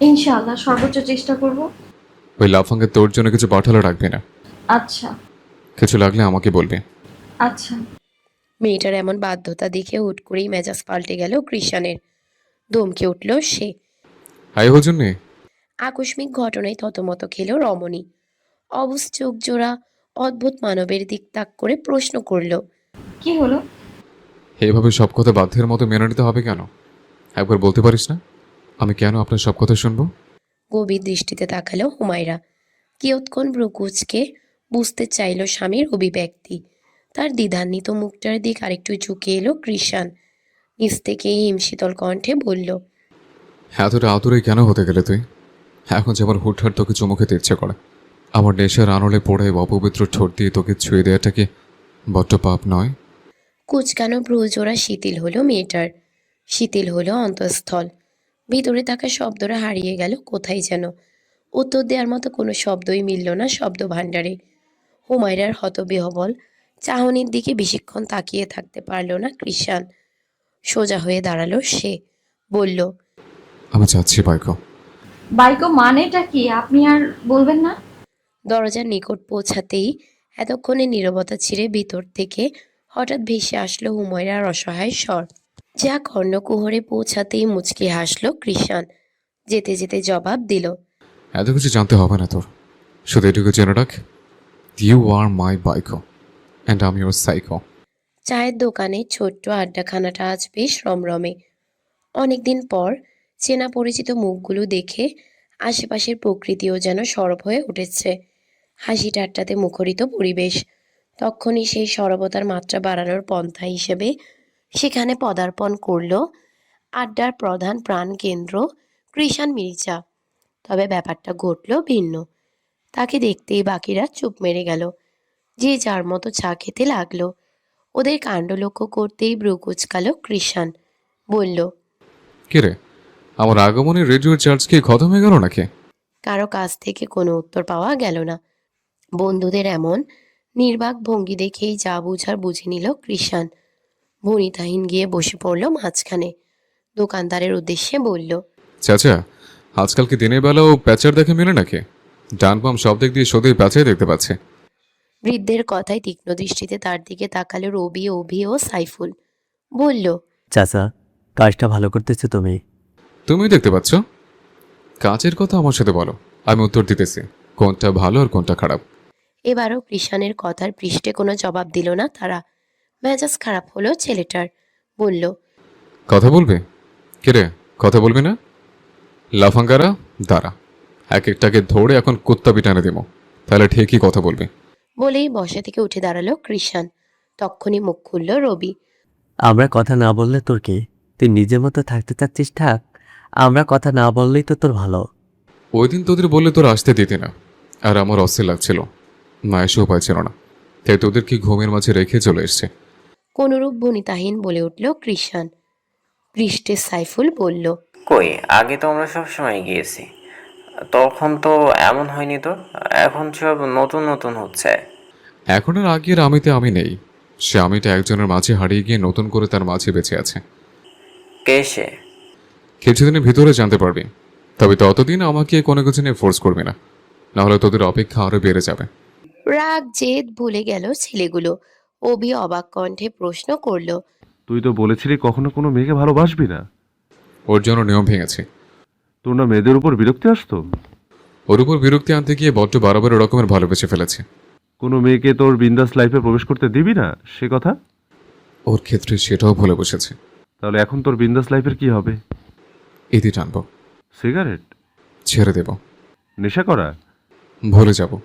ইনশাআল্লাহ সর্বোচ্চ চেষ্টা করব। ওই লাফাঙ্গে তোর জন্য কিছু পাঠালো রাখবি না। আচ্ছা। কিছু লাগলে আমাকে বলবি। আচ্ছা। মেয়েটার এমন বাধ্যতা দেখে হুট করেই মেজাজ পাল্টে গেল কৃষানের। ধমকে উঠল সে। হাই হুজুর নেই। আকস্মিক ঘটনায় থতমত খেল রমণী। অবুঝ চোখ জোড়া অদ্ভুত মানবের দিক তাক করে প্রশ্ন করল। কি হলো? এইভাবে সব কথা বাধ্যের মতো মেনে নিতে হবে কেন? একবার বলতে পারিস না আমি কেন আপনার সব কথা শুনবো? গভীর দৃষ্টিতে তাকালো হুমায়রা। কিয়ৎক্ষণ ভ্রুকুচকে বুঝতে চাইল স্বামীর অভিব্যক্তি। তার দ্বিধান্বিত মুখটার দিক আরেকটু ঝুঁকে এলো কৃষাণ। নিজ থেকেই হিমশীতল কণ্ঠে বলল। এতটা আতুরে কেন হতে গেলে তুই? এখন যেমন হুটহাট তোকে চুমু খেতে ইচ্ছে করে। আমার নেশার আনলে পড়ে অপবিত্র ঠোঁট দিয়ে তোকে ছুঁয়ে দেওয়াটা কি বড্ড পাপ নয়? কুচকানো ভ্রুজোড়া শিথিল হলো মেয়েটার। শিথিল হলো অন্তঃস্থল। ভিতরে থাকা শব্দটা হারিয়ে গেল কোথায় যেন। উত্তর দেওয়ার মতো কোনো শব্দই মিলল না শব্দ ভাণ্ডারে। হুমায়রার হতবিহ্বল চাহনির দিকে বেশিক্ষণ তাকিয়ে থাকতে পারল না কৃষাণ। সোজা হয়ে দাঁড়ালো সে। বলল। আমি যাচ্ছি বাইক। বাইকো মানেটা কি আপনি আর বলবেন না? দরজার নিকট পৌঁছাতেই এতক্ষণে নীরবতা ছিঁড়ে ভিতর থেকে হঠাৎ ভেসে আসলো হুমায়রার অসহায় স্বর। যা কর্ণকুহরে পৌঁছাতেই মুচকি হাসল কৃষাণ। যেতে যেতে জবাব দিল। এত কিছু জানতে হবে না তোর, শুধু এটুকু জেনে রাখ, ইউ আর মাই বাইকো অ্যান্ড আমি ইউর সাইকো। চায়ের দোকানে ছোট্ট আড্ডাখানাটা আজ বেশ রমরমে। অনেকদিন পর চেনা পরিচিত মুখগুলো দেখে আশেপাশের প্রকৃতিও যেন সরব হয়ে উঠেছে। হাসি ঠাট্টাতে মুখরিত পরিবেশ। তখনই সেই সরবতার মাত্রা বাড়ানোর পন্থা হিসেবে সেখানে পদার্পণ করল আড্ডার প্রধান প্রাণকেন্দ্র কৃষাণ মির্জা। তবে ব্যাপারটা ঘটল ভিন্ন। তাকে দেখতেই বাকিরা চুপ মেরে গেল। যে যার মতো চা খেতে লাগলো। ওদের কাণ্ড লক্ষ্য করতেই ভ্রু কুঁচকাল কৃষাণ। বলল। কিরে, আমার আগমনে রেডিওর চার্জ কি খতম হয়ে গেল নাকি? কারো কাছ থেকে কোনো উত্তর পাওয়া গেল না। বন্ধুদের এমন নির্বাক ভঙ্গি দেখেই যা বুঝার বুঝে নিল কৃষাণ। ভনিতাহীন গিয়ে বসে পড়ল মাঝখানে। দোকানদারের উদ্দেশ্যে বলল। চাচা, আজকাল কি দিনের বেলাও প্যাচার দেখে মেলে নাকি? ডান বাম সব দিক দিয়ে সত্যি প্যাচাই দেখতে পাচ্ছে। বৃদ্ধের কথায় তীক্ষ্ণ দৃষ্টিতে তার দিকে তাকালো রবি, অভি ও সাইফুল। বলল। চাচা, কাজটা ভালো করতেছো তুমি। তুমি দেখতে পাচ্ছ? কাজের কথা আমার সাথে বলো, আমি উত্তর দিতেছি কোনটা ভালো আর কোনটা খারাপ। এবারও কৃষাণের কথার পৃষ্ঠে কোনো জবাব দিল না তারা। মেজাজ খারাপ হলো ছেলেটার। বলল। কথা বলবে? কিরে, কথা বলবি না? লাফাঙ্গারা দাঁড়া, এক একটাকে ধরে এখন কুত্তা পিটানে দেবো, তাহলে ঠিকই কথা বলবি। বলেই বসা থেকে উঠে দাঁড়ালো কৃষাণ। তক্ষুনি মুখ খুলল রবি। আমরা কথা না বললে তোর কি? তুই নিজের মতো থাকতে চাচ্ছিস থাক, আমরা কথা না বললেই তো তোর ভালো। ওই দিন তোদের বললে তোর আসতে দিতি না, আর আমার অস্থির লাগছিল, না এসে উপায় ছিল না, তাই তোদের কি ঘুমের মাঝে রেখে চলে এসছে। কোনরূপ বনিতাহীন বলে উঠল কৃষাণ। পৃষ্ঠে সাইফুল বলল। কই, আগে তো আমরা সব সময় গিয়েছি, তখন তো এমন হয়নি তো। এখন সব নতুন নতুন হচ্ছে। এখন আর আগের আমিতে আমি নেই, সে আমিটা একজনের মাঝে হারিয়ে গিয়ে নতুন করে তার মাঝে বেঁচে আছে। কে সে? কিছুদিনের ভিতরে জানতে পারবি, তবে ততদিন আমাকে কোনো কিছু নিয়ে ফোর্স করবি না, নাহলে তোদের অপেক্ষা আরো বেড়ে যাবে। রাগ জেদ ভুলে গেল ছেলেগুলো। অভি অবাক কণ্ঠে প্রশ্ন করল। তুই তো বলেছিলি কখনো কোনো মেয়েকে ভালোবাসবি না। ওর জন্য নিয়ম ভেঙেছি। তোর না মেয়েদের উপর বিরক্তি আসতো? ওর উপর বিরক্তি আনতে গিয়ে বড্ড বারবার রকমের ভালোবেসে ফেলেছে। কোনো মেয়েকে তোর বিন্দাস লাইফে প্রবেশ করতে দিবি না সে কথা? ওর ক্ষেত্রে সেটাও ভুলে বসেছে। তাহলে এখন তোর বিন্দাস লাইফের কি হবে? ইতি টানবো। সিগারেট? ছেড়ে দেব। নেশা করা? ভুলে যাব।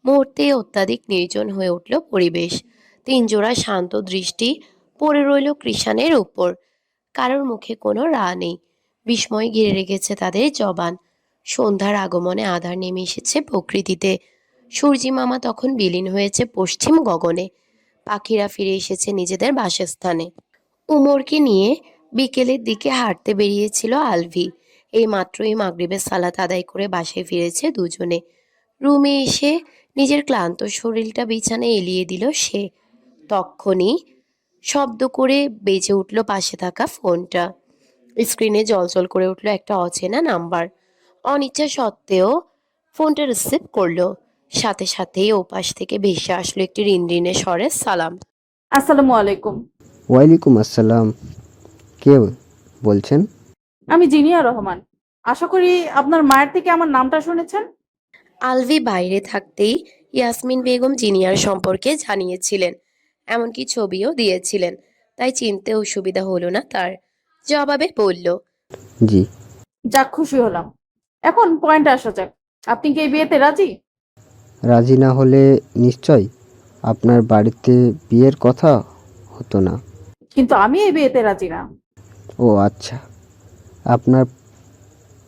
মুহূর্তে অত্যাধিক নির্জন হয়ে উঠল পরিবেশ। তিনজোড়া শান্ত দৃষ্টি পড়ে রইল কৃষাণের উপর। কারোর মুখে কোনো রা নেই। বিস্ময় ঘিরে রেখেছে তাদের জবান। সন্ধ্যার আগমনে আধার নেমে এসেছে প্রকৃতিতে। সূর্যি মামা তখন বিলীন হয়েছে পশ্চিম গগনে। পাখিরা ফিরে এসেছে নিজেদের বাসস্থানে। উমরকে নিয়ে বিকেলের দিকে হাঁটতে বেরিয়েছিল আলভি। এই মাত্রই মাগরিবের সালাত আদায় করে বাসায় ফিরেছে দুজনে। রুমে এসে নিজের ক্লান্ত শরীরটা বিছানায় এলিয়ে দিল সে। তক্ষুনি শব্দ করে বেজে উঠল পাশে থাকা ফোনটা। স্ক্রিনে জলজল করে উঠল একটা অচেনা নাম্বার। অনিচ্ছা সত্ত্বেও ফোনটা রিসিভ করলো। সাথে সাথেই ওপাশ থেকে ভেসে আসলো একটি রিনরিনে স্বরের সালাম। আসসালামু আলাইকুম। ওয়ালাইকুম আসসালাম। কে বলছেন? আমি জিনিয়া রহমান। আশা করি আপনার মায়ের থেকে আমার নামটা শুনেছেন। আলভি বাইরে থাকতেই ইয়াসমিন বেগম জিনিয়ার সম্পর্কে জানিয়েছিলেন, এমনকি ছবিও দিয়েছিলেন, তাই চিনতে অসুবিধা হলো না তার। জবাবে বলল, জি। যাক, খুশি হলাম। এখন পয়েন্টে আসা যাক, আপনি কি এই বিয়েতে রাজি? রাজি না হলে নিশ্চয় আপনার বাড়িতে বিয়ের কথা হতো না। কিন্তু আমি এই বিয়েতে রাজি না। ও আচ্ছা, আপনার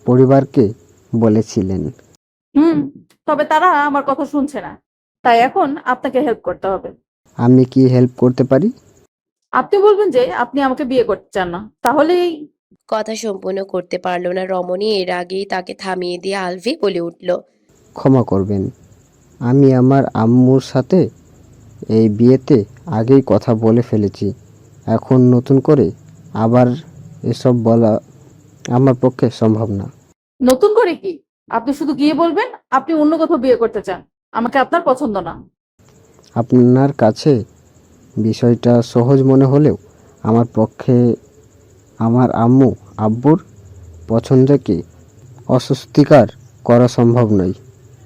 পরিবারকে বলেছিলেন? তবে তারা আমার কথা শুনছে না, তাই এখন আপনাকে হেল্প করতে হবে। আমি কি হেল্প করতে পারি? আপনি বলবেন যে আপনি আমাকে বিয়ে করতে চান না, তাহলেই। কথা সম্পূর্ণ করতে পারল না রমণী। এর আগেই তাকে থামিয়ে দিয়ে আলভি বলে উঠল, ক্ষমা করবেন, আমি আমার আম্মুর সাথে এই বিয়েতে আগেই কথা বলে ফেলেছি। এখন নতুন করে আবার এসব বলা আমার পক্ষে সম্ভব না। নতুন করে কি? আপনি শুধু গিয়ে বলবেন আপনি অন্য কোথাও বিয়ে করতে চান, আমাকে আপনার পছন্দ না। আপনার কাছে বিষয়টা সহজ মনে হলেও আমার পক্ষে আমার আম্মু আব্বুর পছন্দকে অস্বস্তিকর করা সম্ভব নয়।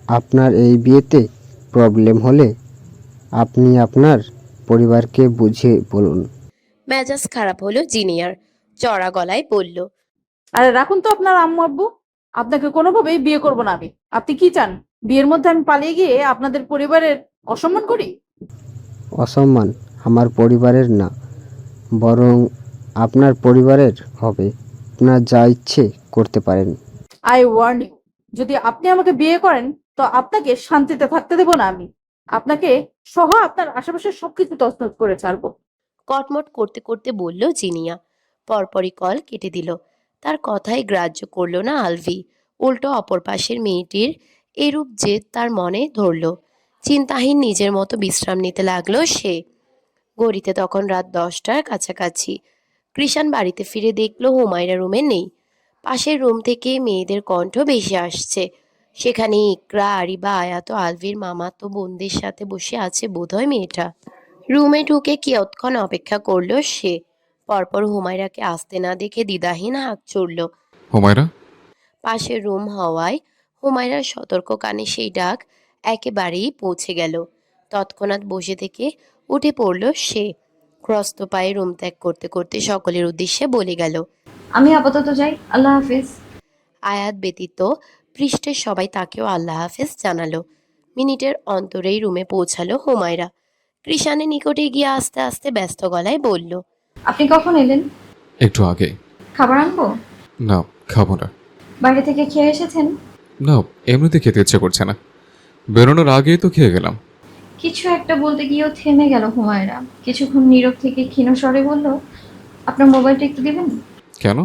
আপনার এই বিয়েতে প্রবলেম হলে আপনি আপনার পরিবারকে বুঝিয়ে বলুন। মেজাজ খারাপ হলো জিনিয়ার। চড়া গলায় বলল, আরে রাখুন তো আপনার আম্মু আব্বু, আপনাকে কোনোভাবেই বিয়ে করব না আমি। আপনি কি চান, বিয়ের মধ্যে আমি পালিয়ে গিয়ে আপনাদের পরিবারের অসম্মান করি? অসম্মান আমার পরিবারের না, বরং আপনার পরিবারের হবে। আপনার যা ইচ্ছে করতে পারেন। আই ওয়ার্ন ইউ, যদি আপনি আমাকে বিয়ে করেন তো আপনাকে শান্তিতে থাকতে দেব না আমি। আপনাকে সহ আপনার আশেপাশের সবকিছু তছনছ করে ছাড়বো। কটমট করতে করতে বলল জিনিয়া। পরপরই কল কেটে দিল। তার কথাই গ্রাহ্য করল না আলভি। উল্টো অপর পাশের মেয়েটির এরূপ জেদ তার মনে ধরল। চিন্তাহীন নিজের মতো বিশ্রাম নিতে লাগলো সে। ঘড়িতে তখন রাত 10টার কাছাকাছি। কৃষাণ বাড়িতে ফিরে দেখলো হুমায়রা রুমে নেই। পাশের রুম থেকে মেয়েদের কণ্ঠ ভেসে আসছে। সেখানে ইকরা, আরিবা, আয়াত, আলভির মামাতো বোনদের সাথে বসে আছে বোধহয় মেয়েটা। রুমে ঢুকে কিয়ৎক্ষণ অপেক্ষা করলো সে। পরপর হুমায়রাকে আসতে না দেখে দ্বিধাহীন হাঁক চড়ল। হুমায়রা, পাশের রুম হওয়ায় হুমায়রার সতর্ক কানে সেই ডাক একেবারেই পৌঁছে গেল। তৎক্ষণাৎ বসে থেকে উঠে পড়ল সে। ক্রস্ত পায়ে রুম ত্যাগ করতে করতে সকলের উদ্দেশ্যে বলে গেল, আমি আপাতত যাই, আল্লাহ হাফিজ। আয়াত ব্যতীত পৃষ্ঠের সবাই তাকেও আল্লাহ হাফেজ জানালো। মিনিটের অন্তরেই রুমে পৌঁছালো হুমায়রা। কৃষাণের নিকটে গিয়ে আস্তে আস্তে ব্যস্ত গলায় বলল, আপনি কখন এলেন? একটু আগে। খাবার আনবো? না, খাবো না। বাইরে থেকে খেয়ে এসেছেন? না, এমনিতে খেতে ইচ্ছে করছে না। বেরোনোর আগেই তো খেয়ে গেলাম। কিছু একটা বলতে গিয়েও থেমে গেল হুমায়রা। কিছুক্ষণ নীরব থেকে ক্ষীণ স্বরে বলল, আপনার মোবাইলটা একটু দিবেন? কেন?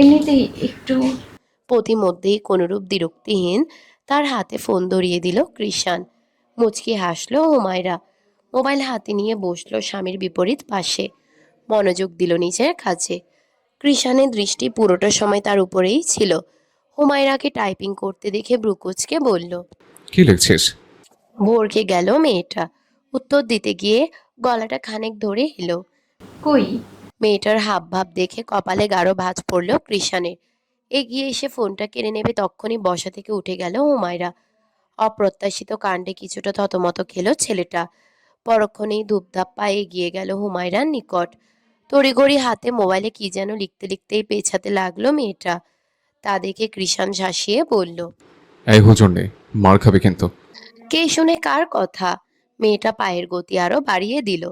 এমনিতেই একটু। প্রতিমধ্যেই কোনরূপ বিরক্তিহীন তার হাতে ফোন ধরিয়ে দিল কৃষাণ। মুচকি হাসলো হুমায়রা। মোবাইল হাতে নিয়ে বসলো স্বামীর বিপরীত পাশে। মনোযোগ দিল নিজের কাজে। কৃষাণের দৃষ্টি পুরোটা সময় তার উপরেই ছিল। হুমায়রাকে টাইপিং করতে দেখে ব্রুকুচকে বলল, কি লিখছিস? ভরকে গেল মেয়েটা। উত্তর দিতে গিয়ে গলাটা খানিক ধরে এলো। কই? মেয়েটার হাবভাব দেখে কপালে গাঢ় ভাঁজ পড়ল কৃষাণের। এগিয়ে এসে ফোনটা কেড়ে নেবে তক্ষুনি বসা থেকে উঠে গেল হুমায়রা। অপ্রত্যাশিত কাণ্ডে কিছুটা থতমত খেলো ছেলেটা। পরক্ষণেই ধূপধাপ পায়ে এগিয়ে গেল হুমায়রার নিকট। তড়িঘড়ি হাতে মোবাইলে কি যেন লিখতে লিখতেই পেছাতে লাগলো মেয়েটা। তা দেখে কৃষাণ শাসিয়ে বলল, এই হুজুর নেই, মার খাবে কিন্তু। কে শুনে কার কথা? মেয়েটা পায়ের গতি আরো বাড়িয়ে দিল।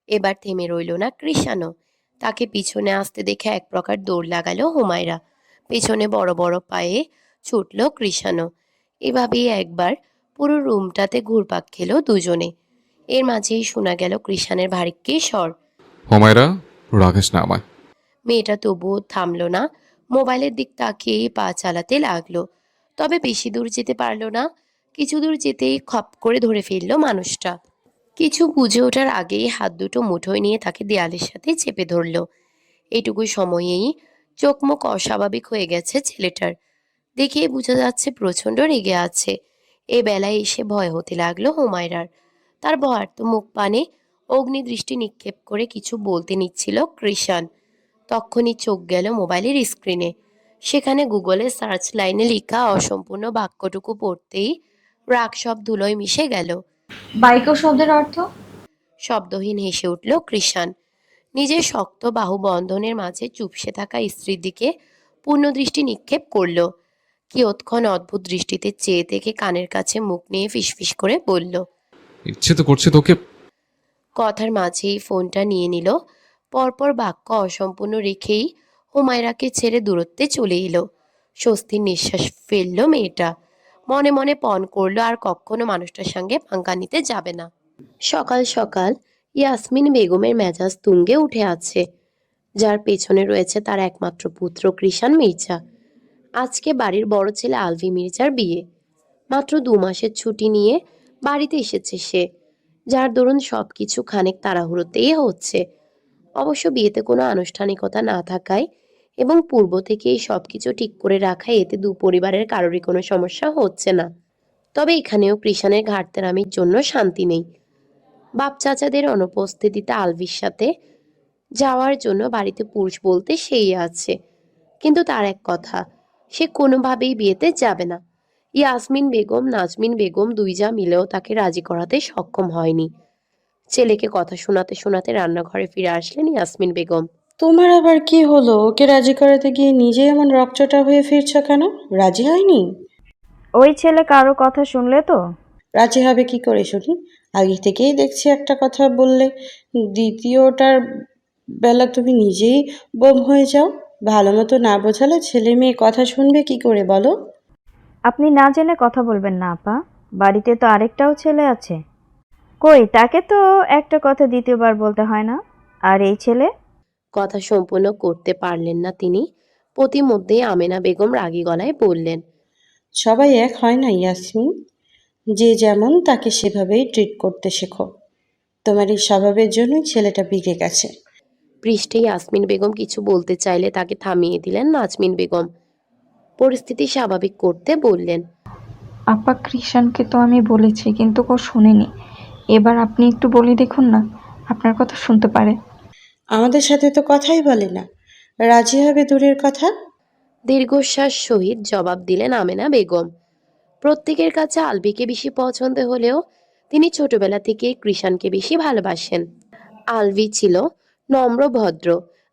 এবার থেমে রইল না কৃষাণও। তাকে পিছনে আসতে দেখে এক প্রকার দৌড় লাগালো হুমায়রা। পেছনে বড় বড় পায়ে ছুটল কৃষাণও। এভাবেই একবার পুরো রুমটাতে ঘুরপাক খেলো দুজনে। এর মাঝেই শোনা গেল কৃষাণের ভারিক্কি স্বর। হুমায়রা, রাখিস না আমায়। মেয়েটা তবুও থামলো না। মোবাইলের দিক তাকিয়েই পা চালাতে লাগলো। তবে বেশি দূর যেতে পারলো না। কিছু দূর যেতেই খপ করে ধরে ফেললো মানুষটা। কিছু বুঝে ওঠার আগেই হাত দুটো মুঠোয় নিয়ে তাকে দেয়ালের সাথে চেপে ধরল। এইটুকু সময়েই চোখ মুখ অস্বাভাবিক হয়ে গেছে ছেলেটার। দেখেই বোঝা যাচ্ছে প্রচণ্ড রেগে আছে। এ বেলায় এসে ভয় হতে লাগলো হুমায়রার। তার ভয়ার্ত মুখ পানে অগ্নিদৃষ্টি নিক্ষেপ করে কিছু বলতে নিচ্ছিল কৃষাণ। তখনই চোখ গেল মোবাইলের স্ক্রিনে। সেখানে গুগলে সার্চ লাইনে লেখা অসম্পূর্ণ বাক্যটুকু পড়তেই রাগ সব ধুলোয় মিশে গেল। বাইক শব্দের অর্থ? শব্দহীন হেসে উঠল কৃষাণ। নিজের শক্ত বাহুবন্ধনের মাঝে চুপসে থাকা স্ত্রীর দিকে পূর্ণ দৃষ্টি নিক্ষেপ করল। কিয়ৎক্ষণ অদ্ভুত দৃষ্টিতে চেয়ে থেকে কানের কাছে মুখ নিয়ে ফিসফিস করে বলল। ইচ্ছে তো করছে তোকে। কথার মাঝেই ফোনটা নিয়ে নিল। পরপর বাক্য অসম্পূর্ণ রেখেই হুমায়রাকে ছেড়ে দূরত্বে চলে এলো। স্বস্তির নিঃশ্বাস ফেলল মেয়েটা। মনে মনে পণ করলো আর কখনো মানুষটার সঙ্গে পাঙ্গা নিতে যাবে না। সকাল সকাল ইয়াসমিন বেগমের মেজাজ তুঙ্গে উঠে আছে, যার পেছনে রয়েছে তার একমাত্র পুত্র কৃষাণ মির্জা। আজকে বাড়ির বড় ছেলে আলভি মির্জার বিয়ে। মাত্র 2 মাসের ছুটি নিয়ে বাড়িতে এসেছে সে, যার দরুন সবকিছু খানিক তাড়াহুড়োতেই হচ্ছে। অবশ্য বিয়েতে কোনো আনুষ্ঠানিকতা না থাকায় এবং পূর্ব থেকেই সবকিছু ঠিক করে রাখায় এতে দু পরিবারের কারোরই কোনো সমস্যা হচ্ছে না। তবে এখানেও কৃষাণের ঘাটতেরামির জন্য শান্তি নেই। বাপ চাচাদের অনুপস্থিতিতে আলভির সাথে যাওয়ার জন্য বাড়িতে পুরুষ বলতে সেই আছে, কিন্তু তার এক কথা, সে কোনোভাবেই বিয়েতে যাবে না। ইয়াসমিন বেগম নাজমিন বেগম দুই যা মিলেও তাকে রাজি করাতে সক্ষম হয়নি। ছেলেকে কথা শোনাতে শোনাতে রান্নাঘরে ফিরে আসলেন ইয়াসমিন বেগম। তোমার আবার কি হলো? ওকে রাজি করাতে গিয়ে নিজে এমন রকচটা হয়ে ফিরছো কেন? রাজি হয়নি? ওই ছেলে কারো কথা শুনলে তো? রাজি হবে কি করে শুনি? আগে থেকেই দেখছি একটা কথা বললে দ্বিতীয়টার বেলা তুমি নিজেই বোম হয়ে যাও। ভালো মতো না বোঝালে ছেলে মেয়ে কথা শুনবে কি করে বলো? আপনি না জেনে কথা বলবেন না আপা। বাড়িতে তো আরেকটাও ছেলে আছে। কই, তাকে তো একটা কথা দ্বিতীয়বার বলতে হয় না। আর এই ছেলে? কথা সম্পূর্ণ করতে পারলেন না তিনি। প্রতিমধ্যেই আমেনা বেগম রাগী গলায় বললেন। সবাই এক হয় না ইয়াসমিন। যে যেমন তাকে সেভাবেই ট্রিট করতে শেখো। তোমার এই স্বভাবের জন্যই ছেলেটা বিগড়ে গেছে। পৃষ্ঠে ইয়াসমিন বেগম কিছু বলতে চাইলে তাকে থামিয়ে দিলেন নাজমিন বেগম। পরিস্থিতি স্বাভাবিক করতে বললেন। আপা, কৃষাণকে তো আমি বলেছি, কিন্তু ও শোনেনি। এবার আপনি একটু বলে দেখুন না, আপনার কথা শুনতে পারে। আমাদের সাথে তো কথাই বলে না, রাজি হবে দূরের কথা। দীর্ঘশ্বাস সহিত জবাব দিলেন আমেনা বেগম। প্রত্যেকের কাছে আলভিকে বেশি পছন্দ হলেও তিনি ছোটবেলা থেকে কৃষাণকে বেশি ভালোবাসেন। আলভি ছিল নম্র ভদ্র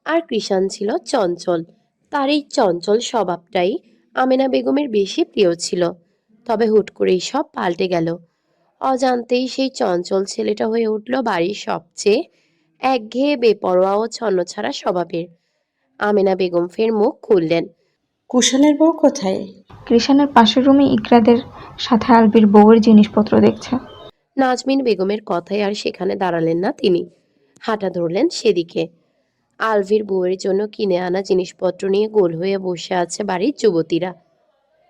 আর কৃষাণ ছিল চঞ্চল। তার এই চঞ্চল স্বভাবটাই আমেনা বেগমের বেশি প্রিয় ছিল। তবে হুট করেই সব পাল্টে গেল। অজান্তেই সেই চঞ্চল ছেলেটা হয়ে উঠল বাড়ির সবচেয়ে একঘেয়ে বেপরোয়া ও ছন্নছাড়া স্বভাবের। আমেনা বেগম ফের মুখ খুললেন। কুষাণের বউ কোথায়? কৃষাণের পাশের রুমে ইকরাদের সাথে আলবির বউয়ের জিনিসপত্র দেখছে। নাজমিন বেগমের কথায় আর সেখানে দাঁড়ালেন না তিনি। হাঁটা ধরলেন সেদিকে। আলভির বউয়ের জন্য কিনে আনা জিনিসপত্র নিয়ে গোল হয়ে বসে আছে বাড়ির যুবতীরা।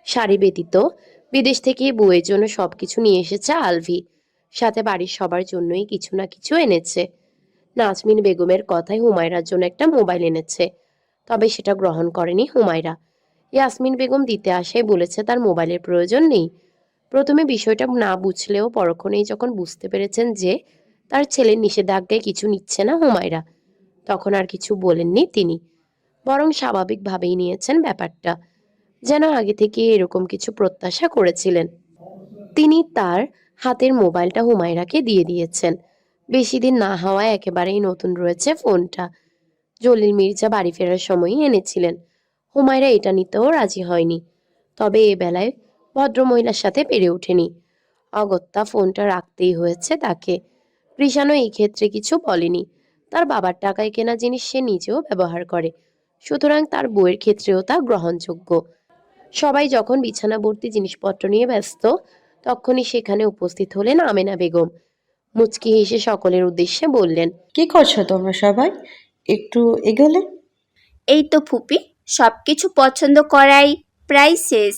শাড়ি ব্যতীত বিদেশ থেকে বউয়ের জন্য সবকিছু নিয়ে এসেছে আলভি। সাথে বাড়ির সবার জন্যই কিছু না কিছু এনেছে। নাজমিন বেগমের কথায় হুমায়রার জন্য একটা মোবাইল এনেছে, তবে সেটা গ্রহণ করেনি হুমায়রা। ইয়াসমিন বেগম দিতে আসায় বলেছে তার মোবাইলের প্রয়োজন নেই। প্রথমে বিষয়টা না বুঝলেও পরক্ষণেই যখন বুঝতে পেরেছেন যে তার ছেলের নিষেধাজ্ঞায় কিছু নিচ্ছে না হুমায়রা, তখন আর কিছু বলেননি তিনি, বরং স্বাভাবিকভাবেই নিয়েছেন ব্যাপারটা, যেন আগে থেকে এরকম কিছু প্রত্যাশা করেছিলেন। তিনি তার হাতের মোবাইলটা হুমায়রাকে দিয়ে দিয়েছেন। বেশি দিন না হওয়ায় একেবারেই নতুন রয়েছে ফোনটা। জলিল মির্জা বাড়ি ফেরার সময়ই এনেছিলেন। হুমায়রা এটা নিতেও রাজি হয়নি। তবে এ বেলায় ভদ্রমহিলার সাথে পেরে ওঠেনি। অগত্যা ফোনটা রাখতেই হয়েছে তাকে। কৃষাণও এই ক্ষেত্রে কিছু বলেনি। তার বাবার টাকায় কেনা জিনিস সে নিজেও ব্যবহার করে, সুতরাং তার বউয়ের ক্ষেত্রেও তা গ্রহণযোগ্য। সবাই যখন বিছানাভর্তি জিনিসপত্র নিয়ে ব্যস্ত, তখনই সেখানে উপস্থিত হলেন আমেনা বেগম। মুচকি হেসে সকলের উদ্দেশ্যে বললেন। কি করছো তোমরা সবাই? একটু এগোলে। এই তো ফুপি, সবকিছু পছন্দ করাই প্রায় শেষ।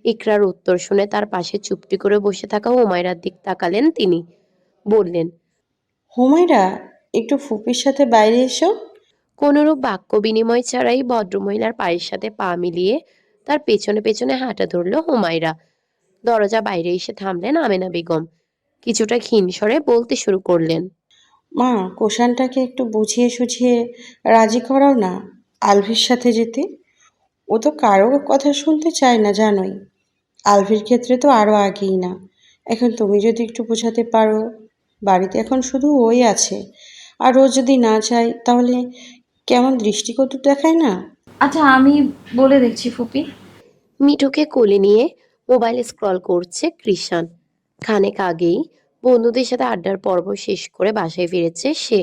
ইকরার উত্তর শুনে তার পাশে চুপটি করে বসে থাকা হুমায়রার দিক তাকালেন তিনি। বললেন। হুমায়রা, একটু ফুপির সাথে বাইরে এসো। কোনরূপ বাক্য বিনিময় ছাড়াই ভদ্রমহিলার পায়ের সাথে পা মিলিয়ে তার পেছনে পেছনে হাঁটা ধরল হুমায়রা। দরজা বাইরে এসে থামলেন আমেনা বেগম। কিছুটা ক্ষীণ স্বরে বলতে শুরু করলেন। মা, কোষানটাকে একটু বুঝিয়ে সুঝিয়ে রাজি করাও না আলভির সাথে যেতে। ও তো কারো কথা শুনতে চায় না, জানোই। আলভির ক্ষেত্রে তো আরও আগেই না। এখন তুমি যদি একটু বোঝাতে পারো। বাড়িতে এখন শুধু ওই আছে, আর ও যদি না চায় তাহলে কেমন দৃষ্টিকটু দেখায় না? আচ্ছা, আমি বলে দেখছি ফুপি। মিঠুকে কোলে নিয়ে মোবাইলে স্ক্রল করছে কৃষাণ। খানেক আগেই বন্ধুদের সাথে আড্ডার পর্ব শেষ করে বাসায় ফিরেছে সে।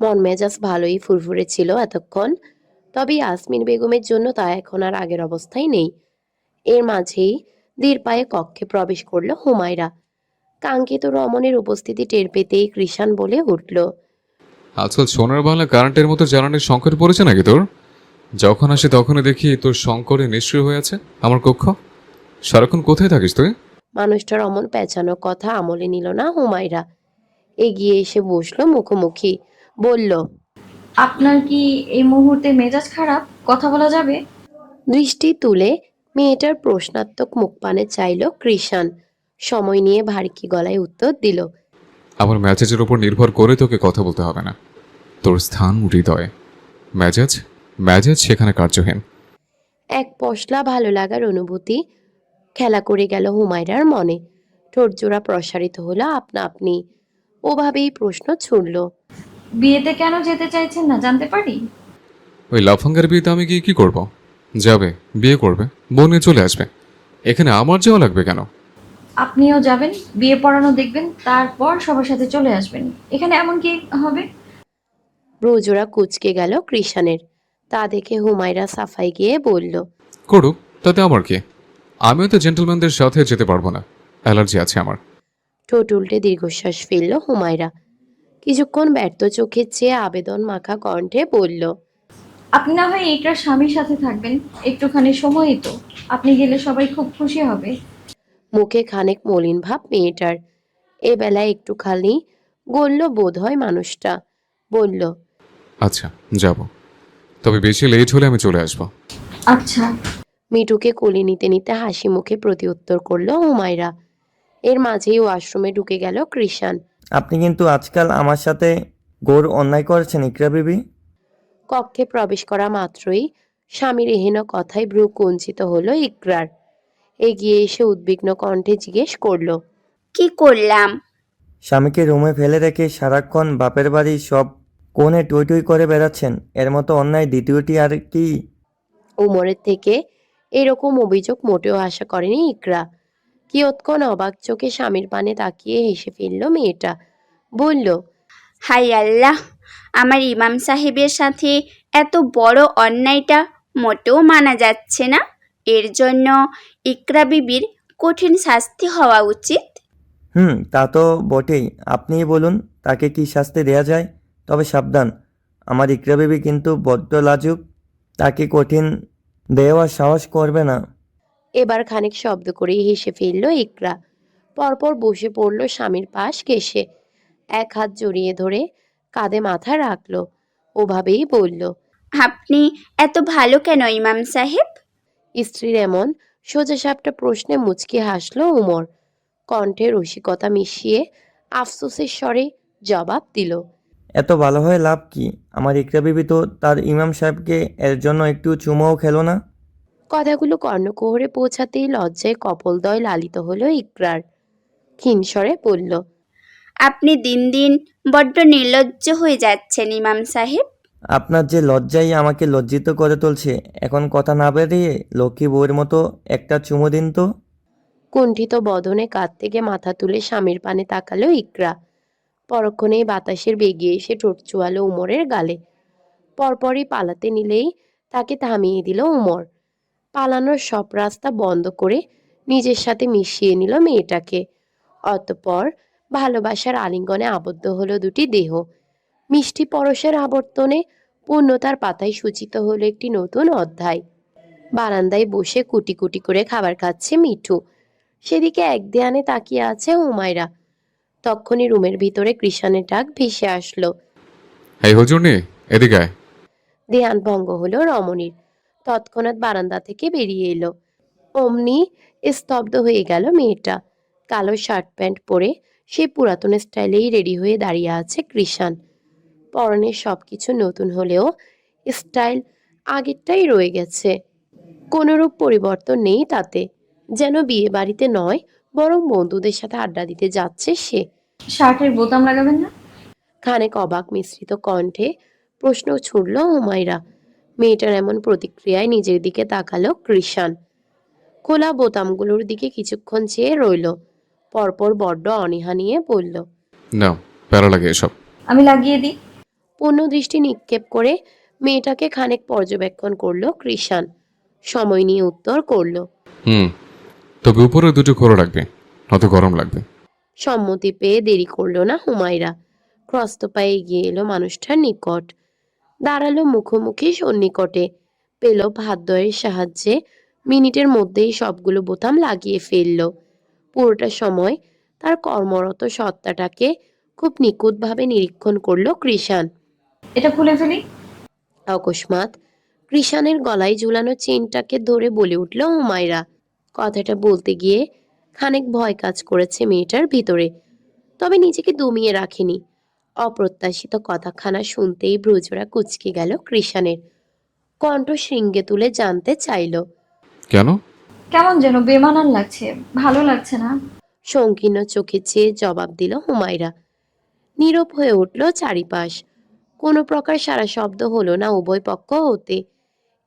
মন মেজাজ ভালোই ফুরফুরে ছিল এতক্ষণ, তবে ইয়াসমিন বেগমের জন্য তা এখন আর আগের অবস্থায় নেই। এর মাঝেই ধীর পায়ে কক্ষে প্রবেশ করল হুমায়রা। কাঙ্ক্ষিত রমণের উপস্থিতি টের পেতেই কৃষাণ বলে উঠল। আজকাল সোনার বাংলা কারেন্টের মতো জ্বালানির সংকট পড়েছে নাকি তোর? যখন আসি তখনই দেখি তোর সংকটে নিশ্চয় হয়ে আছে আমার কক্ষ। সারাক্ষণ কোথায় থাকিস তুই? মানুষটার অমন পেঁচানো কথা আমলে নিল না হুমায়রা। এগিয়ে এসে বসলো মুখোমুখি, বলল। আপনার কি এই মুহূর্তে মেজাজ খারাপ? কথা বলা যাবে? দৃষ্টি তুলে মেয়েটার প্রশ্নাত্মক মুখপানে চাইল কৃষাণ। সময় নিয়ে ভারী গলায় উত্তর দিল। আমার মেজাজের উপর নির্ভর করে তোকে কথা বলতে হবে না। তোর স্থান হৃদয়ে। মেজাজ মেজাজ সেখানে কার্যহীন। এক পশলা ভালো লাগার অনুভূতি খেলা করে গেল হুমায়রার মনে। ঠোঁট জোড়া প্রসারিত হলো আপনা আপনি। ওভাবেই প্রশ্ন ছুড়ল। বিয়েতে কেন যেতে চাইছেন না জানতে পারি? ওই লাফাঙ্গার বিয়েতে আমি গিয়ে কি করব? যাবে, বিয়ে করবে, বউ নিয়ে চলে আসবে। এখানে আমার যাওয়া লাগবে কেন? আপনিও যাবেন, বিয়ে পড়ানো দেখবেন, তারপর সবার সাথে চলে আসবেন। এখানে এমন কি হবে? ব্রজোড়া কুঁচকে গেল কৃষাণের। তা দেখে হুমায়রা সাফাই গিয়ে বলল। করুক, তাতে আমার কি? আমিও তো জেন্টলম্যানদের সাথে যেতে পারবো না, অ্যালার্জি আছে আমার। ঠোঁট উল্টে দীর্ঘশ্বাস ফেলল হুমায়রা। কিছুক্ষণ ব্যর্থ চোখে চেয়ে আবেদন মাখা কণ্ঠে বলল। আপনি না হয় ইকরার স্বামীর সাথে থাকবেন, একটুখানি সময়ই তো। আপনি গেলে সবাই খুব খুশি হবে। মুখে খানিক মলিন ভাব মেয়েটার। এ বেলায় একটুখানি গলল বোধ হয় মানুষটা। বলল। আচ্ছা, যাব, তবে বেশি লেট হলে আমি চলে আসবো। আচ্ছা। মিঠুকে কোলে নিতে নিতে হাসি মুখে প্রতিউত্তর করল হুমায়রা। এর মাঝেই ওয়াশরুমে ঢুকে গেল কৃষাণ। আপনি কিন্তু আজকাল আমার সাথে ঘোর অন্যায় করেছেন ইকরা বিবি। কক্ষে প্রবেশ করা মাত্রই স্বামীর এহেন কথায় ভ্রু কুঞ্চিত হলো ইকরার। এগিয়ে এসে উদ্বিগ্ন কণ্ঠে জিজ্ঞেস করল। কি করলাম? স্বামীকে রুমে ফেলে রেখে সারাক্ষণ বাপের বাড়ি সব কোণে টই টই করে বেড়াচ্ছেন, এর মতো অন্যায় দ্বিতীয়টি আর কি? উমরের থেকে এরকম অভিযোগ মোটেও আশা করেনি ইকরা। কিয়ৎক্ষণ অবাক চোখে স্বামীর পানে তাকিয়ে হেসে ফেলল মেয়েটা। বলল। হাই আল্লাহ, আমার ইমাম সাহেবের সাথে এত বড় অন্যায়টা মোটেও মানা যাচ্ছে না। এর জন্য ইকরা বিবির কঠিন শাস্তি হওয়া উচিত। তা তো বটেই। আপনিই বলুন তাকে কি শাস্তি দেয়া যায়। তবে সাবধান, আমার ইকরা বিবি কিন্তু বড্ড লাজুক। তাকে কঠিন দেওয়ার সাহস করবে না। এবার খানিক শব্দ করেই হেসে ফেলল ইকরা। পরপর বসে পড়ল স্বামীর পাশ ঘেঁষে। এক হাত জড়িয়ে ধরে কাঁধে মাথা রাখলো। ওভাবেই বলল। আপনি এত ভালো কেন ইমাম সাহেব? স্ত্রীর এমন সোজাসাপটা প্রশ্নে মুচকি হাসল উমর। কণ্ঠে রসিকতা মিশিয়ে আফসোসের স্বরে জবাব দিল। এত ভালো হয়ে লাভ কি? আমার ইকরা বিবি তো তার ইমাম সাহেবকে এর জন্য একটু চুমোও খেলো না। কথাগুলো কর্ণকুহরে পৌঁছাতেই লজ্জায় কপোলদ্বয় লালিত হলো ইকরার। ক্ষীণ স্বরে বলল। আপনি দিন দিন বড্ড নির্লজ্জ হয়ে যাচ্ছেন ইমাম সাহেব। আপনার যে লজ্জাই আমাকে লজ্জিত করে তুলছে। এখন কথা না বেরিয়ে লক্ষ্মী বউয়ের মতো একটা চুমো দিন তো। কুণ্ঠিত বদনে কাঁধ থেকে মাথা তুলে স্বামীর পানে তাকালো ইকরা। পরক্ষণেই বাতাসের বেগে এসে ঠোঁট চুয়ালো উমরের গালে। পরপরই পালাতে নিলেই তাকে থামিয়ে দিল উমর। পালানোর সব রাস্তা বন্ধ করে নিজের সাথে মিশিয়ে নিল মেয়েটাকে। অতঃপর ভালোবাসার আলিঙ্গনে আবদ্ধ হলো দুটি দেহ। মিষ্টি পরশের আবর্তনে পূর্ণতার পাতায় সূচিত হলো একটি নতুন অধ্যায়। বারান্দায় বসে কুটি কুটি করে খাবার খাচ্ছে মিঠু। সেদিকে এক ধ্যানে তাকিয়ে আছে হুমায়রা। তক্ষুনি রুমের ভিতরে কৃষানের ডাক ভেসে আসলো। এই হুজুরনি, এদিকে আয়। ধ্যান ভঙ্গ হলো রমণীর। তৎক্ষণাৎ বারান্দা থেকে বেরিয়ে এলো। অমনি স্তব্ধ হয়ে গেল মেয়েটা। কালো শার্ট প্যান্ট পরে সেই পুরাতন স্টাইলেই রেডি হয়ে দাঁড়িয়ে আছে কৃষান। পরনের সবকিছু নতুন হলেও স্টাইল আগেরটাই রয়ে গেছে, কোনোরূপ পরিবর্তন নেই তাতে। যেন বিয়ে বাড়িতে নয়, বরং বন্ধুদের সাথে আড্ডা দিতে যাচ্ছে সে। শার্টের বোতাম লাগাবেন না? খানিক অবাক মিশ্রিত কণ্ঠে প্রশ্ন ছুড়ল হুমায়রা। মেয়েটার এমন প্রতিক্রিয়ায় নিজের দিকে তাকালো কৃষান। খোলা বোতামগুলোর দিকে কিছুক্ষণ চেয়ে রইল, পরপর বড্ড অনীহা নিয়ে বলল, না, প্যারা লাগে এসব। আমি লাগিয়ে দিই। পূর্ণ দৃষ্টি নিক্ষেপ করে মেয়েটাকে খানিক পর্যবেক্ষণ করলো কৃষান। সময় নিয়ে উত্তর করলো, তবে উপরে দুটো খোলা রাখবে, নয়তো গরম লাগবে। সম্মতি পেয়ে দেরি করলো না হুমায়রা। ক্রস্ত পায়ে এগিয়ে এলো মানুষটার নিকট, দাঁড়ালো মুখোমুখি সন্নিকটে। পেল ভাতদয়ের সাহায্যে মিনিটের মধ্যেই সবগুলো বোতাম লাগিয়ে ফেললো। পুরোটা সময় তার কর্মরত সত্তাটাকে খুব নিখুঁতভাবে নিরীক্ষণ করলো কৃষান। এটা খুলে ফেলি। অকস্মাৎ কৃষানের গলায় ঝুলানো চেনটাকে ধরে বলে উঠল হুমায়রা। কথাটা বলতে গিয়ে খানিক ভয় কাজ করেছে মেয়েটার ভিতরে, তবে নিজেকে দমিয়ে রাখেনি। অপ্রত্যাশিত কথাখানা শুনতেই ভ্রুজোড়া কুঁচকে গেল কৃষানের। কণ্ঠ শৃঙ্গে তুলে জানতে চাইল, কেন? কেমন যেন বেমানান লাগছে, ভালো লাগছে না। সংকীর্ণ চোখে চেয়ে জবাব দিল হুমায়রা। নীরব হয়ে উঠল চারিপাশ। কোনো প্রকার সারা শব্দ হলো না উভয় পক্ষ হতে।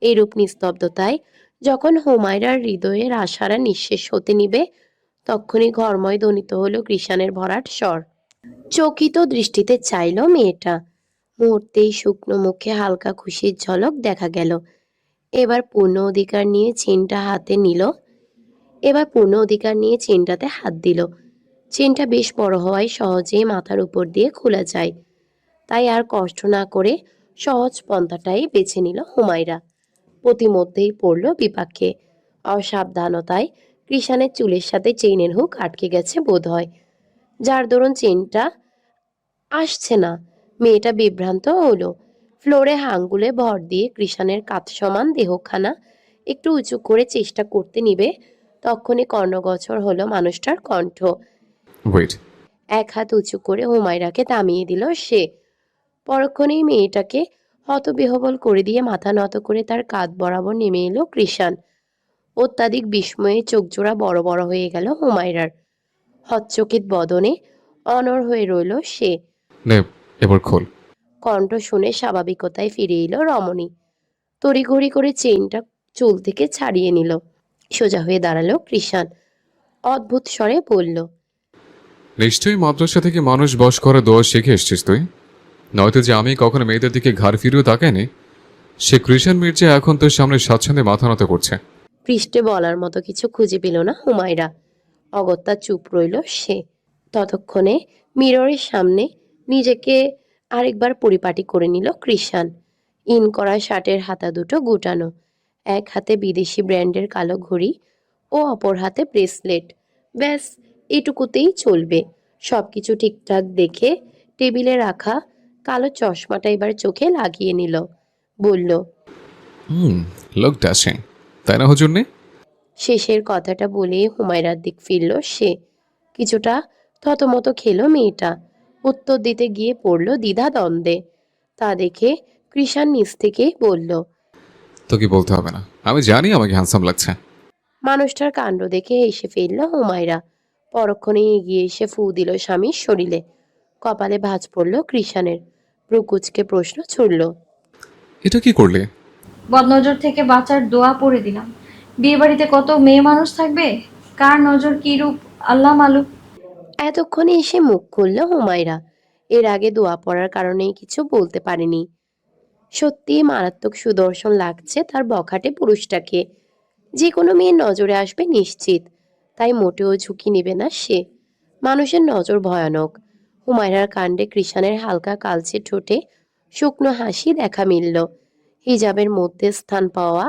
এরূপ নিস্তব্ধতায় যখন হুমায়রার হৃদয়ের আশারা নিঃশেষ হতে নিবে, তক্ষুনি ঘরময় ধ্বনিত হলো কৃষানের ভরাট স্বর। চকিত দৃষ্টিতে চাইল মেয়েটা। মুহূর্তেই শুকনো মুখে হালকা খুশির ঝলক দেখা গেল। এবার পূর্ণ অধিকার নিয়ে চেনটাতে হাত দিল। চেনটা বেশ বড় হওয়ায় সহজেই মাথার উপর দিয়ে খোলা যায়, তাই আর কষ্ট না করে সহজ পন্থাটাই বেছে নিল হুমায়রা। প্রতিমধ্যেই পড়ল বিপাকে। অসাবধানতায় কৃষানের চুলের সাথে চেইনের হুক আটকে গেছে বোধহয়, যার দরুন চেনটা আসছে না। মেয়েটা বিভ্রান্ত হলো। ফ্লোরে হাঙ্গুলে ভর দিয়ে কৃষানের কাত সমান দেহখানা একটু উঁচু করে চেষ্টা করতে নিবে, তখনই কর্ণগোচর হলো মানুষটার কণ্ঠ। ওয়েট। এক হাত উঁচু করে হুমায়রাকে থামিয়ে দিল সে। পরক্ষণেই মেয়েটাকে হতবিহ্বল করে দিয়ে মাথা নত করে তার কাঁধ বরাবর নেমে এলো কৃষান। অত্যাধিক বিস্ময়ে চোখজোড়া বড় বড় হয়ে গেল হুমায়রার। হচ্চকিত বদনে অনড় হয়ে রইল সে। নে, এবার খোল। কণ্ঠ শুনে স্বাভাবিকতায় ফিরে এলো রমণী। তড়িঘড়ি করে চেইনটা চুল থেকে ছাড়িয়ে নিল। সোজা হয়ে দাঁড়ালো কৃষান। অদ্ভুত স্বরে বলল, নিশ্চয়ই মাদ্রাসা থেকে মানুষ বশ করে দোয়া শিখে এসছিস তুই, নয়তো যে আমি কখনো মেয়েদের দিকে ঘাড় ফিরেও তাকাইনি। সে কৃষাণ মির্জা এখন তোর সামনে স্বাচ্ছন্দ্যে মাথা নত করছে। পৃষ্ঠে বলার মতো কিছু খুঁজে পেল না হুমায়রা। অগত্যা চুপ রইল সে। ততক্ষণে মিররের সামনে নিজেকে আরেকবার পরিপাটি করে নিল কৃষান। ইন করা শার্টের হাতা দুটো গুটানো, এক হাতে বিদেশি ব্র্যান্ডের কালো ঘড়ি ও অপর হাতে ব্রেসলেট। ব্যাস, এটুকুতেই চলবে। সবকিছু ঠিকঠাক দেখে টেবিলে রাখা কালো চশমাটা এবার চোখে লাগিয়ে নিল। বলল, লোক ড্যাশিং, তাই না হুজুরনি? শেষের কথাটা বলে হুমায়রার দিক ফিরল সে। কিছুটা থতমত খেলো মেয়েটা। উত্তর দিতে গিয়ে পড়ল দ্বিধা দ্বন্দ্বে। তা দেখে কৃষাণ নিজ থেকেই বলল, তোকে বলতে হবে না, আমি জানি আমাকে হ্যান্ডসাম লাগছে। মানুষটার কাণ্ড দেখে হেসে ফেলল হুমায়রা। পরক্ষণে এগিয়ে এসে ফু দিল স্বামীর শরীরে। কপালে ভাঁজ পড়ল কৃষাণের। প্রকুচকে প্রশ্ন ছুড়ল, এটা কি করলে? বদনজর থেকে বাঁচার দোয়া পড়ে দিলাম। বিয়ে বাড়িতে কত মেয়ে মানুষ থাকবে, কার নজর কি রূপ আল্লাহ মালুক। এতক্ষণে এসে মুখ খুলল হুমায়রা। এর আগে দোয়া পড়ার কারণেই কিছু বলতে পারেনি। সত্যি মারাত্মক সুদর্শন লাগছে তার বখাটে পুরুষটাকে। যে কোনো মেয়ের নজরে আসবে নিশ্চিত, তাই মোটেও ঝুঁকি নেবে না সে। মানুষের নজর ভয়ানক। হুমায়রার কাণ্ডে কৃষাণের হালকা কালচে ঠোঁটে শুকনো হাসি দেখা মিলল। হিজাবের মধ্যে স্থান পাওয়া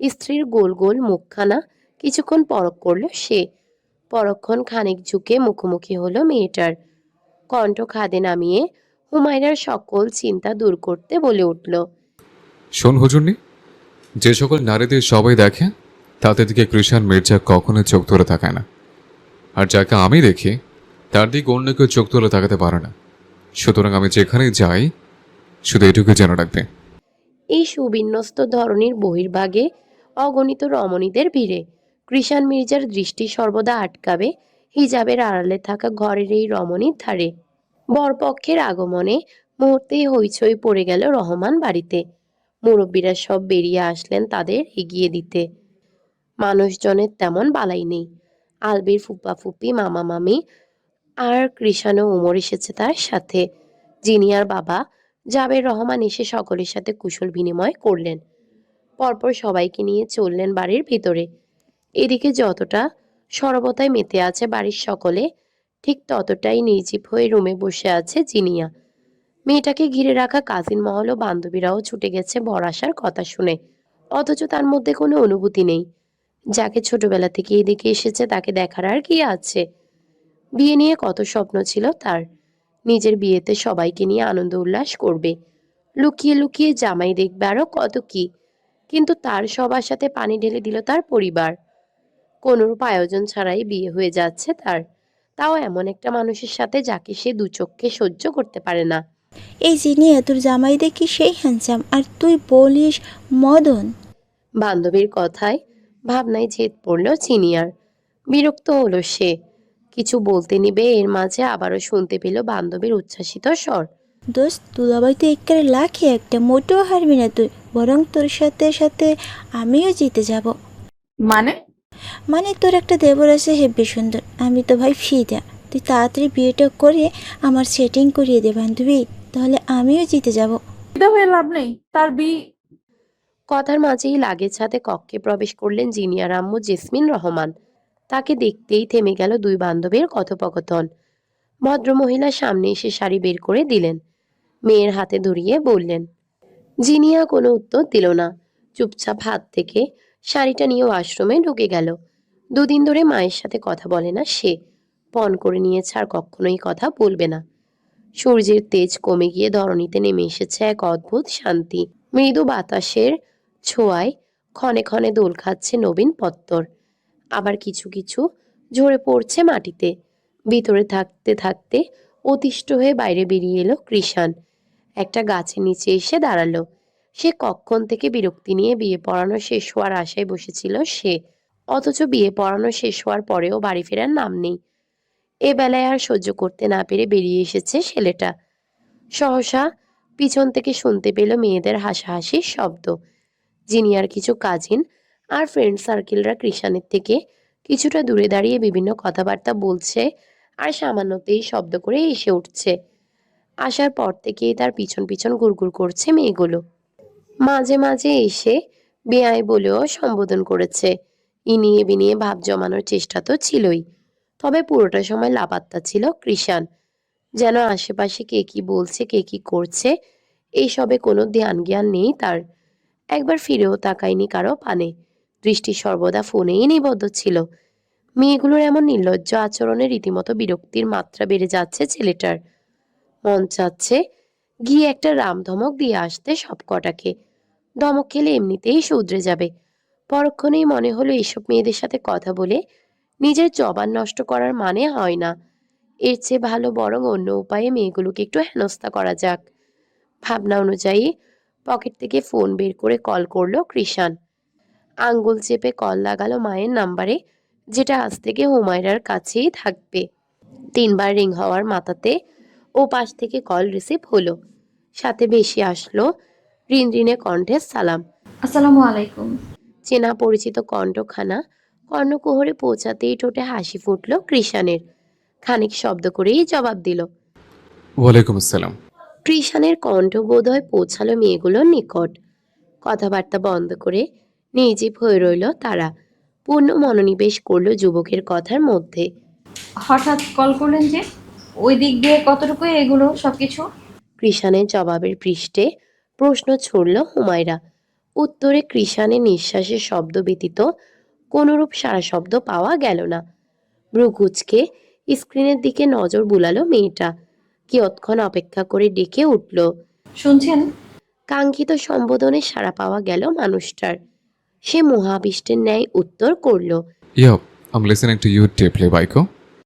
স্ত্রীর গোল গোল মুখখানা কিছুক্ষণ পরখ করল সে। পরক্ষণ খানিক ঝুঁকে মুখোমুখি হলো মেয়েটার। কণ্ঠ খাদে নামিয়ে হুমায়রার সকল চিন্তা দূর করতে বলে উঠল। শোন হুজুরনি, যে সকল নারীদের সবাই দেখে তাদের দিকে কৃষাণ মির্জা কখনোই চোখ তুলে তাকায় না, আর যাকে আমি দেখি তার দিকে অন্য কেউ চোখ তুলে তাকাতে পারে না। সুতরাং আমি যেখানেই যাই শুধু এটুকু জেনে রাখবে। এই সুবিন্যস্ত ধরনের বহির্ভাগে অগণিত রমণীদের ভিড়ে কৃষাণ মির্জার দৃষ্টি সর্বদা আটকাবে হিজাবের আড়ালে থাকা ঘরের এই রমণীর ধারে। বরপক্ষের আগমনে মুহূর্তেই হইচই পড়ে গেল রহমান বাড়িতে। মুরব্বীরা সব বেরিয়ে আসলেন তাদের এগিয়ে দিতে। মানুষজনের তেমন বালাই নেই। আলবির ফুপা ফুপি, মামা মামি আর কৃষাণ ও উমর এসেছে তার সাথে। জিনিয়ার বাবা জাবের রহমান এসে সকলের সাথে কুশল বিনিময় করলেন। পরপর সবাইকে নিয়ে চললেন বাড়ির ভিতরে। এদিকে যতটা সরবতায় মেতে আছে বাড়ির সকলে, ঠিক ততটাই নির্জীব হয়ে রুমে বসে আছে জিনিয়া। মেয়েটাকে ঘিরে রাখা কাজিন মহল ও বান্ধবীরাও ছুটে গেছে বর আসার কথা শুনে, অথচ তার মধ্যে কোনো অনুভূতি নেই। যাকে ছোটবেলা থেকে এদিকে এসেছে তাকে দেখার আর কি আছে। বিয়ে নিয়ে কত স্বপ্ন ছিল তার, নিজের বিয়েতে সবাইকে নিয়ে আনন্দ উল্লাস করবে, লুকিয়ে লুকিয়ে জামাই দেখবে, আরো কত কি। কিন্তু তার সবার সাথে পানি ঢেলে দিল তার পরিবার। কোনরূপ আয়োজন ছাড়াই বিয়ে হয়ে যাচ্ছে তার, তাও এমন একটা মানুষের সাথে যাকে সে দু চোখে সহ্য করতে পারে না। এই জিনিয়া, তোর জামাই দেখি সেই হ্যান্ডসাম, আর তুই বলিস মদন। বান্ধবীর কথায় ভাবনায় ঝেদ পড়ল চিনিয়ার। বিরক্ত হলো সে, কিছু বলতে নিবে এর মাঝে আবারও শুনতে পেল বান্ধবীর উচ্ছ্বাসিত স্বর। দোস্ত, দুলাভাই তো একেবারে লাখে একটা, মোটেও হারবি না তুই, বরং তোর সাথে সাথে আমিও জিতে যাব। মানে তোর একটা দেবর আছে হেব্বি সুন্দর, আমি তো ভাই ফিদা। তুই তাড়াতাড়ি বিয়েটা করে আমার সেটিং করিয়ে দে বান্ধবী, তাহলে আমিও জিতে যাব। এটা হয়ে লাভ নেই, তার কথার মাঝেই লাগেজ হাতে কক্ষে প্রবেশ করলেন জিনিয়ার আম্মু জেসমিন রহমান। তাকে দেখতেই থেমে গেল দুই বান্ধবীর কথোপকথন। ভদ্রমহিলা সামনে এসে শাড়ি বের করে দিলেন, মেয়ের হাতে ধরিয়ে বললেন। জিনিয়া কোনো উত্তর দিল না, চুপচাপ হাত থেকে শাড়িটা নিয়ে ওয়াশরুমে ঢুকে গেল। দুদিন ধরে মায়ের সাথে কথা বলে না সে, পণ করে নিয়েছে আর কখনোই কথা বলবে না। সূর্যের তেজ কমে গিয়ে ধরণীতে নেমে এসেছে এক অদ্ভুত শান্তি। মৃদু বাতাসের ছোঁয়ায় ক্ষণে ক্ষণে দোল খাচ্ছে নবীন পত্তর, আবার কিছু কিছু ঝরে পড়ছে মাটিতে। ভিতরে থাকতে থাকতে অতিষ্ঠ হয়ে বাইরে বেরিয়ে এলো কৃষাণ। একটা গাছের নিচে এসে দাঁড়ালো। সে কখন থেকে বিরক্তি নিয়ে বিয়ে পড়ানো শেষ হওয়ার আশায় বসেছিল সে, অথচ বিয়ে পড়ানো শেষ হওয়ার পরেও বাড়ি ফেরার নাম নেই। এ বেলায় আর সহ্য করতে না পেরে বেরিয়ে এসেছে ছেলেটা। সহসা পিছন থেকে শুনতে পেল মেয়েদের হাসাহাসির শব্দ। জিনিয়ার কিছু কাজিন আর ফ্রেন্ড সার্কেলরা কৃষাণের থেকে কিছুটা দূরে দাঁড়িয়ে বিভিন্ন কথাবার্তা বলছে আর সামান্যতেই শব্দ করে এসে উঠছে। আসার পর থেকেই তার পিছন পিছন গুড়গুড় করছে মেয়েগুলো। মাঝে মাঝে এসে বেয়াই বলেও সম্বোধন করেছে। ইনিয়ে বিনিয়ে ভাব জমানোর চেষ্টা তো ছিলই, তবে পুরোটা সময় লাপাত্তা ছিল কৃষাণ। যেন আশেপাশে কে কি বলছে, কে কি করছে, এইসবে কোনো ধ্যান জ্ঞান নেই তার। একবার ফিরেও তাকায়নি কারো পানে, দৃষ্টি সর্বদা ফোনেই নিবদ্ধ ছিল। মেয়েগুলোর এমন নির্লজ্জ আচরণে রীতিমতো বিরক্তির মাত্রা বেড়ে যাচ্ছে ছেলেটার। মন চাচ্ছে গিয়ে একটা রামধমক দিয়ে আসতে সব কটাকে। ধমক খেলে এমনিতেই শুধরে যাবে। পরক্ষণেই মনে হলো এসব মেয়েদের সাথে কথা বলে নিজের জবান নষ্ট করার মানে হয় না। এর চেয়ে ভালো বরং অন্য উপায়ে মেয়েগুলোকে একটু হেনস্থা করা যাক। ভাবনা অনুযায়ী পকেট থেকে ফোন বের করে কল করলো কৃষাণ। আঙ্গুল চেপে কল লাগালো মায়ের নাম্বারে, যেটা আজ থেকে হুমায়রার কাছেই থাকবে। 3 বার রিং হওয়ার মাথাতে ও পাশ থেকে কল রিসিভ হলো। সাথে বেশি আসলো রিনরিনে কণ্ঠের সালাম। আসসালামু আলাইকুম। চেনা পরিচিত কণ্ঠখানা কর্ণকুহরে পৌঁছাতেই ঠোঁটে হাসি ফুটলো কৃষাণের। খানিক শব্দ করেই জবাব দিল। ওয়ালাইকুম আসসালাম। কৃষাণের কণ্ঠ বোধহয় পৌঁছালো মেয়েগুলোর নিকট। কথাবার্তা বন্ধ করে নির্জীব হয়ে রইল তারা। পূর্ণ মনোনিবেশ করলো যুবকের কথার মধ্যে। হঠাৎ কল করলেন যে, ওই দিক দিয়ে কতটুকু এগুলো সবকিছু? কৃষাণের জবাবের পৃষ্ঠে প্রশ্ন ছুড়ল হুমায়রা। উত্তরে কৃষাণের নিঃশ্বাসের শব্দ ব্যতীত কোনরূপ সারা শব্দ পাওয়া গেল না। ভ্রু কুঁচকে স্ক্রিনের দিকে নজর বুলালো মেয়েটা। কিয়ৎক্ষণ অপেক্ষা করে ডেকে উঠল। শুনছেন? কাঙ্ক্ষিত সম্বোধনে সাড়া পাওয়া গেল মানুষটার। সে মহাবিষ্টের ন্যায় উত্তর করল, Yup, I'm listening to you deeply, Baiko.